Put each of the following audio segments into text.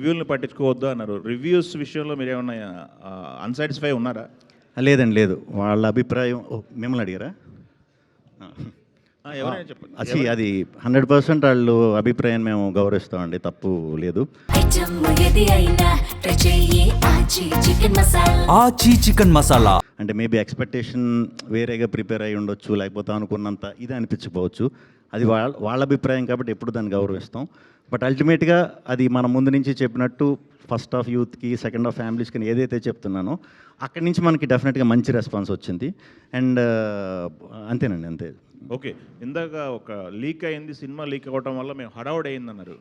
రివ్యూలను పట్టించుకోవద్దు అన్నారు. రివ్యూస్ విషయంలో మీరేమన్నా అన్సాటిస్ఫై ఉన్నారా? లేదండి, లేదు. వాళ్ళ అభిప్రాయం మిమ్మల్ని అడిగారా? ఎవరైనా చెప్పండి. అది 100% వాళ్ళు అభిప్రాయాన్ని మేము గౌరవిస్తామండి, తప్పు లేదు. ఆచి చికెన్ మసాలా అంటే మేబీ ఎక్స్పెక్టేషన్ వేరేగా ప్రిపేర్ అయ్యి ఉండొచ్చు, లేకపోతే అనుకున్నంత ఇది అనిపించకపోవచ్చు. అది వాళ్ళ అభిప్రాయం కాబట్టి ఎప్పుడు దాన్ని గౌరవిస్తాం. బట్ అల్టిమేట్గా అది మన ముందు నుంచి చెప్పినట్టు ఫస్ట్ ఆఫ్ యూత్కి, సెకండ్ ఆఫ్ ఫ్యామిలీస్కి ఏదైతే చెప్తున్నానో అక్కడి నుంచి మనకి డెఫినెట్గా మంచి రెస్పాన్స్ వచ్చింది. అండ్ అంతేనండి, అంతే. ఓకే, ఇందాక ఒక లీక్ అయింది, సినిమా లీక్ అవ్వడం వల్ల మేము హడావుడి అయిందన్నారు.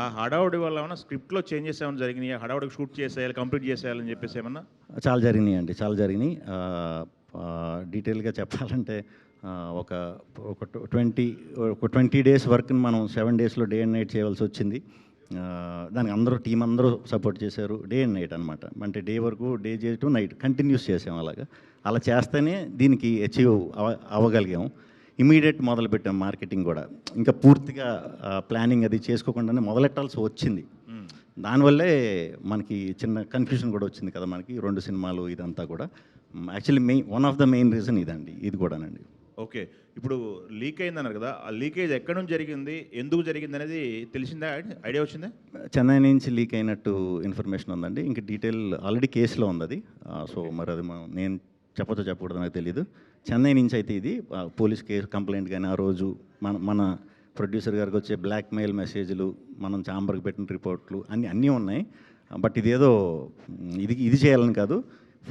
ఆ హడావుడి వల్ల ఏమన్నా స్క్రిప్ట్లో చేంజెస్ ఏమైనా జరిగినాయి? హడావుడికి షూట్ చేసేయాలి, కంప్లీట్ చేసేయాలని చెప్పేసి ఏమన్నా? చాలా జరిగినాయి అండి, చాలా జరిగినాయి. డీటెయిల్గా చెప్పాలంటే ఒక 20 డేస్ వర్క్ని మనం 7 డేస్లో డే అండ్ నైట్ చేయవలసి వచ్చింది. దానికి టీం అందరూ సపోర్ట్ చేశారు. డే అండ్ నైట్ అనమాట, అంటే డే వరకు డే చేయటం, నైట్ కంటిన్యూస్ చేసాం. అలా చేస్తేనే దీనికి అచీవ్ అవ్వగలిగాం. ఇమీడియట్ మొదలుపెట్టాం మార్కెటింగ్ కూడా. ఇంకా పూర్తిగా ప్లానింగ్ అది చేసుకోకుండానే మొదలెట్టాల్సి వచ్చింది. దానివల్లే మనకి చిన్న కన్ఫ్యూజన్ కూడా వచ్చింది కదా మనకి, 2 సినిమాలు ఇదంతా కూడా. Actually one of the main reason ఇదండి, ఇది కూడానండి. ఓకే, ఇప్పుడు లీక్ అయిందన్నారు కదా, ఆ లీకేజ్ ఎక్కడి నుంచి జరిగింది, ఎందుకు జరిగింది అనేది తెలిసిందా? ఐడియా వచ్చిందా? చెన్నై నుంచి లీక్ అయినట్టు ఇన్ఫర్మేషన్ ఉందండి. ఇంక డీటెయిల్ ఆల్రెడీ కేసులో ఉంది అది. సో మరి అది నేను చెప్పకూడదు, నాకు తెలియదు. చెన్నై నుంచి అయితే ఇది పోలీస్ కేసు కంప్లైంట్ కానీ, ఆ రోజు మన ప్రొడ్యూసర్ గారికి వచ్చే బ్లాక్మెయిల్ మెసేజ్లు, మనం ఛాంబర్కి పెట్టిన రిపోర్ట్లు అన్నీ ఉన్నాయి. బట్ ఇదేదో ఇది చేయాలని కాదు,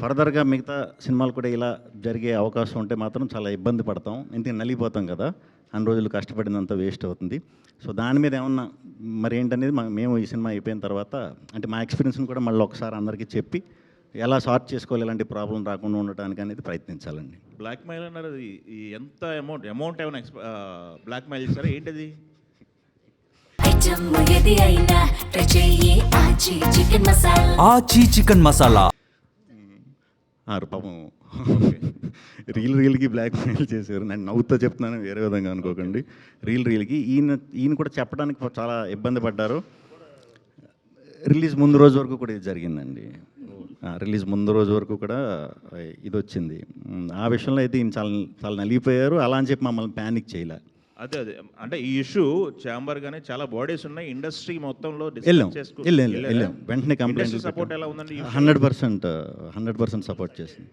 ఫర్దర్గా మిగతా సినిమాలు కూడా ఇలా జరిగే అవకాశం ఉంటే మాత్రం చాలా ఇబ్బంది పడతాం. ఎందుకంటే నలిగిపోతాం కదా, అన్ని రోజులు కష్టపడినంత వేస్ట్ అవుతుంది. సో దాని మీద ఏమన్నా మరి ఏంటనేది మేము ఈ సినిమా అయిపోయిన తర్వాత, అంటే మా ఎక్స్పీరియన్స్ని కూడా మళ్ళీ ఒకసారి అందరికీ చెప్పి ఎలా సార్ట్ చేసుకోవాలి, ఎలాంటి ప్రాబ్లం రాకుండా ఉండటానికి అనేది ప్రయత్నించాలండి. బ్లాక్మెయిల్ అన్నారు, అది ఎంత అమౌంట్ ఏమైనా బ్లాక్మెయిల్ చేస్తారా ఏంటది? ఆచి చికెన్ మసాలా పాపం రీల్కి బ్లాక్మెయిల్ చేశారు. నేను నవ్వుతో చెప్తున్నాను, వేరే విధంగా అనుకోకండి. రీల్కి ఈయన కూడా చెప్పడానికి చాలా ఇబ్బంది పడ్డారు. రిలీజ్ ముందు రోజు వరకు కూడా ఇది జరిగిందండి. రిలీజ్ ముందు రోజు వరకు కూడా ఇది వచ్చింది. ఆ విషయంలో అయితే ఈయన చాలా నలిగిపోయారు. అలా అని చెప్పి మమ్మల్ని ప్యానిక్ చేయలే. అదే అంటే ఈ ఇష్యూ ఛాంబర్ గానే చాలా బాడీస్ ఉన్నాయి, ఇండస్ట్రీ మొత్తంలో వెళ్ళాం. వెంటనే కంప్లైంట్ సపోర్ట్ ఎలా ఉందండి? 100% సపోర్ట్ చేసింది.